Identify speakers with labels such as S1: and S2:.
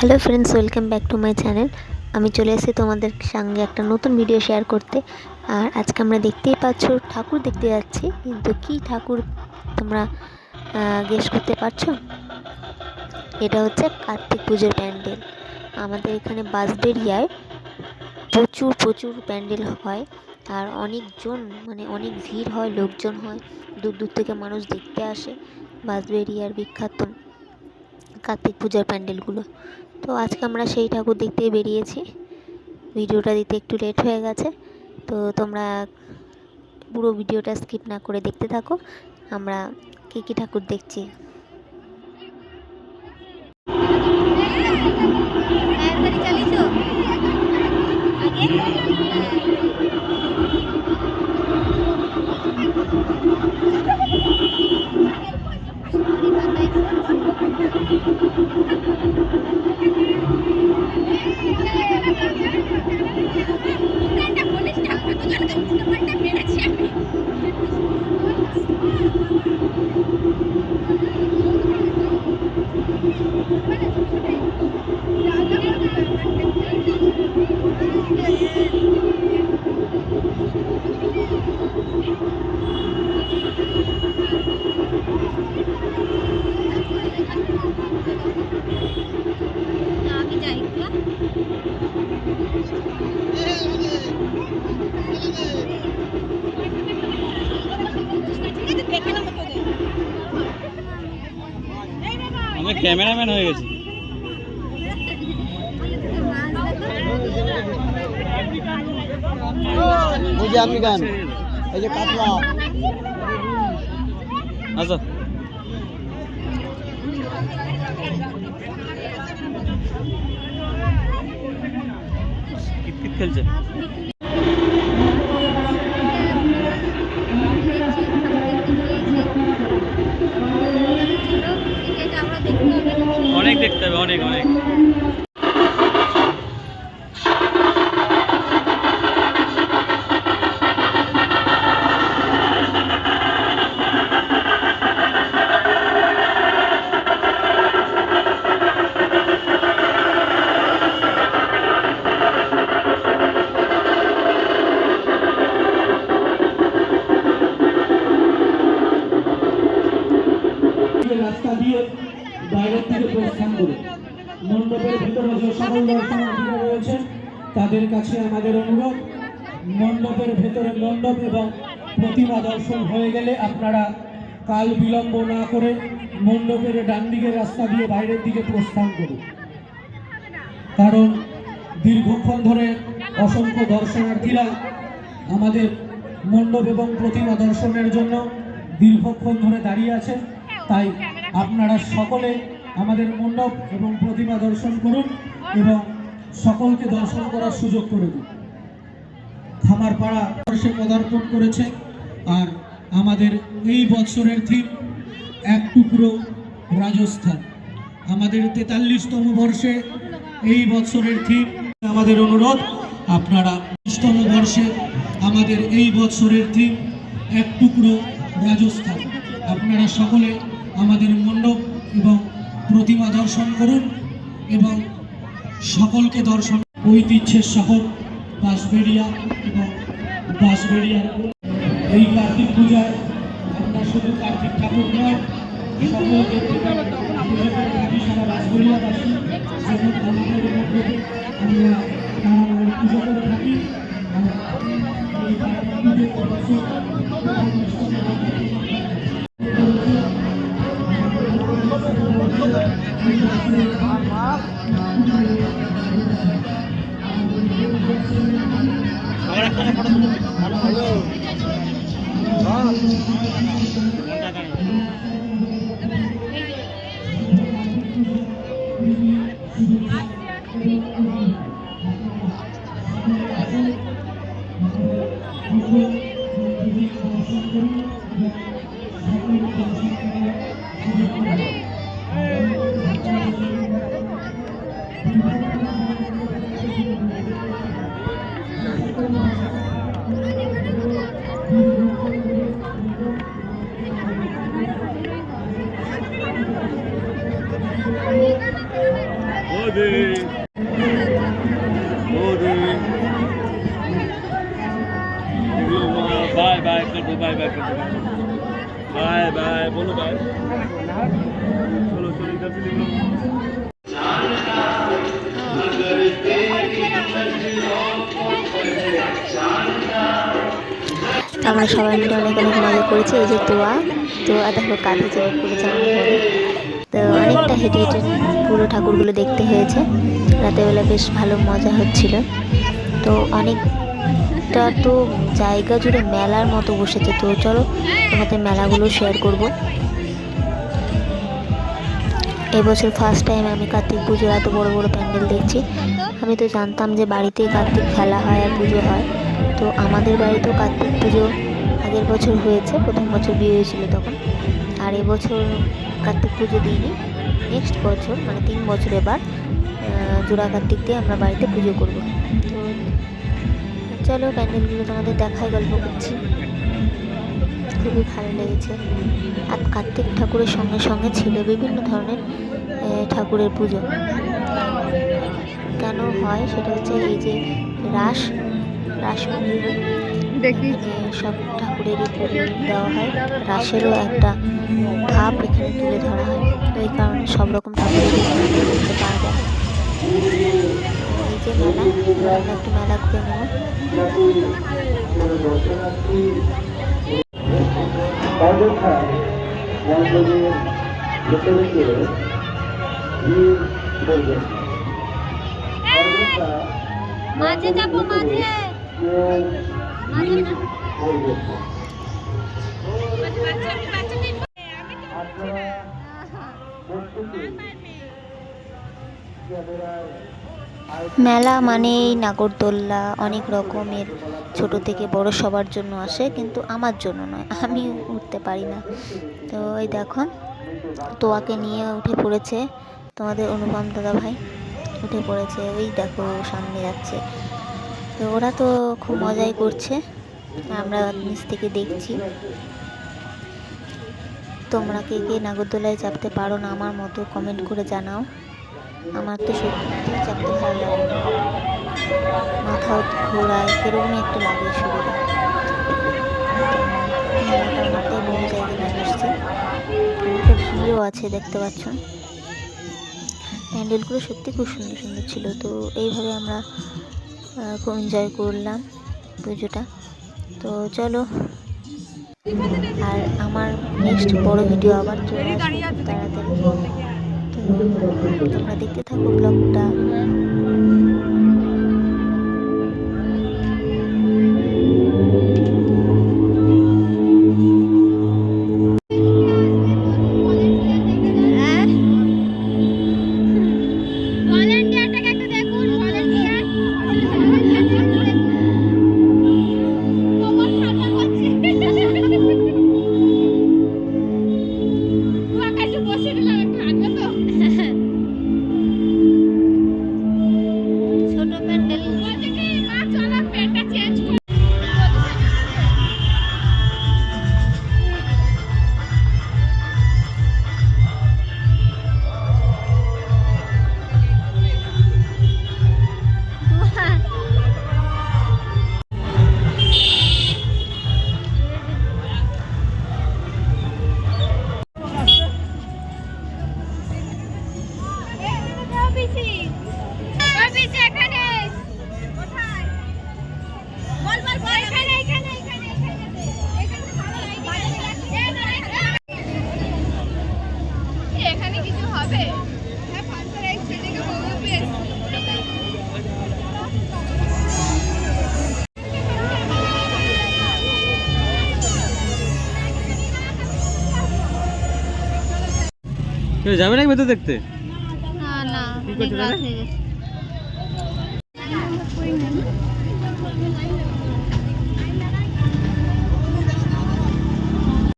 S1: Hello friends, welcome back to my channel. আমি চলে এসেছি তোমাদের সঙ্গে একটা নতুন ভিডিও শেয়ার করতে। আর আজকে আমরা দেখতেই পাচ্ছ ঠাকুর দেখতে যাচ্ছি, কিন্তু কি ঠাকুর তোমরা গেস করতে পারছো? এটা হচ্ছে কার্তিক পুজোর প্যান্ডেল। আমাদের এখানে বাঁশবেড়িয়ায় প্রচুর প্যান্ডেল হয়, আর অনেকজন অনেক ভিড় হয়, লোকজন হয়, দূর দূর থেকে মানুষ দেখতে আসে বাঁশবেড়িয়ার বিখ্যাত কার্তিক পূজার প্যান্ডেলগুলো। তো আজকে আমরা সেই ঠাকুর দেখতেই বেরিয়েছি। ভিডিওটা দিতে একটু লেট হয়ে গেছে, তো তোমরা পুরো ভিডিওটা স্কিপ না করে দেখতে থাকো আমরা কী ঠাকুর দেখছি।
S2: আমি ক্যামেরাম্যান হয়ে গেছি।
S3: ওই যে আপনি গান, এই যে কাতলা।
S2: আচ্ছা, কিতকিত খেলছে। অনেক দেখতে হবে, অনেক অনেক।
S4: রাস্তা দিয়ে বাইরের দিকে প্রস্থান করে মণ্ডপের ভিতরে যে সকল দর্শনার্থীরা রয়েছে তাদের কাছে আমাদের অনুরোধ, মণ্ডপের ভেতরে মণ্ডপ এবং প্রতিমা দর্শন হয়ে গেলে আপনারা কাল বিলম্ব না করে মণ্ডপের ডান দিকের রাস্তা দিয়ে বাইরের দিকে প্রস্থান করুন। কারণ দীর্ঘক্ষণ ধরে অসংখ্য দর্শনার্থীরা আমাদের মণ্ডপ এবং প্রতিমা দর্শনের জন্য দীর্ঘক্ষণ ধরে দাঁড়িয়ে আছে। তাই আপনারা সকলে আমাদের মণ্ডপ এবং প্রতিমা দর্শন করুন এবং সকলকে দর্শন করার সুযোগ করে দিন। খামারপাড়া বর্ষে পদার্পণ করেছে, আর আমাদের এই বছরের থিম এক টুকরো রাজস্থান। আমাদের 43তম বর্ষে এই বছরের থিম। আমাদের অনুরোধ, আপনারা 20তম বর্ষে আমাদের এই বছরের থিম এক টুকরো রাজস্থান। আপনারা সকলে আমাদের মণ্ডপ এবং প্রতিমা দর্শন করুন এবং সকলকে দর্শন। ঐতিহ্যের শহর বাঁশবেড়িয়া এবং বাঁশবেড়িয়ার এই কার্তিক পূজায় আমরা শুধু কার্তিক ঠাকুর নয়, সকল সারা বাঁশবেড়িয়াবাসী যেমন আমাদের মধ্যে আমরা পুজো করে থাকি। এই কার্তিক পুজো
S2: बाय बाय कर दो, बाय बाय कर दो, बाय बाय बोलो, बाय। चलो चलो इधर से निकलो।
S1: আমরা সবাই মিলে অনেক অনেক মজা করেছি। এই যে তোয়া দেখো কাঁধে চেপে পড়েছে আমার পরে। তো অনেকটা হেঁটে হেঁটে পুরো ঠাকুরগুলো দেখতে হয়েছে। রাতেরবেলা বেশ ভালো মজা হচ্ছিল। তো অনেকটা তো জায়গা জুড়ে মেলার মতো বসেছে। তো চলো তোমাদের মেলাগুলো শেয়ার করব। এবছর ফার্স্ট টাইম আমি কার্তিক পুজোর এত বড় বড় প্যান্ডেল দেখছি। আমি তো জানতাম যে বাড়িতেই কার্তিক খেলা হয় আর পুজো হয়। তো আমাদের বাড়িতেও কার্তিক পুজো আগের বছর হয়েছে, প্রথম বছর বিয়ে হয়েছিল তখন। আর এবছর কার্তিক পুজো দিইনি, নেক্সট বছর মানে 3 বছর এবার জোড়া কার্তিক দিয়ে আমরা বাড়িতে পুজো করব। তো চলো প্যান্ডেলগুলো তোমাদের দেখায়, গল্প করছি। খুবই ভালো লেগেছে। আর কার্তিক ঠাকুরের সঙ্গে সঙ্গে ছিল বিভিন্ন ধরনের ঠাকুরের পুজো। কেন হয় সেটা হচ্ছে এই যে রাসমণি দেখি সব ঠাকুরেরই পুজো দেওয়া হয়। রাসেরও একটা ধাপ এখানে তুলে ধরা হয়। তো এই কারণে সব রকম ঠাকুরেরই দেখতে পাওয়া যায়। এই যে মেলা, আমরা একটু মেলা ঘুরে নেব।
S5: মাঝে যাবো, মাঝে
S1: মেলা মানেই নাগরদোল্লা, অনেক রকমের ছোট থেকে বড় সবার জন্য আসে, কিন্তু আমার জন্য নয়, আমি উঠতে পারি না। তো এই দেখো তোয়াকে নিয়ে উঠে পড়েছে তোমাদের অনুপম দাদা ভাই, উঠে পড়েছে। ওই দেখো সামনে যাচ্ছে। তো ওরা তো খুব মজাই করছে, আমরা নিচ থেকে দেখছি। তোমরা কে কে নাগরদোলায় চাপতে পারো না আমার মতো কমেন্ট করে জানাও। আমার তো সত্যি চাপতে ভালো লাগে না, মাথাও ঘোরায়, এরকমই একটা লাগে শরীরে। মেলাটা অনেকটাই বড় জায়গায় নিয়ে এসছে, অনেকটা ভিড়ও আছে দেখতে পাচ্ছ। প্যান্ডেলগুলো সত্যি খুব সুন্দর সুন্দর ছিল। তো এইভাবে আমরা খুব এনজয় করলাম পুজোটা। তো চলো, আর আমার নেক্সট বড় ভিডিও আবার চলে আসবে তাড়াতাড়ি। তো তোমরা দেখতে থাকো ব্লগটা।
S5: এখানে কিছু হবে।
S2: যাবে না ভেতর দেখতে?
S5: না না,
S2: কি করছো?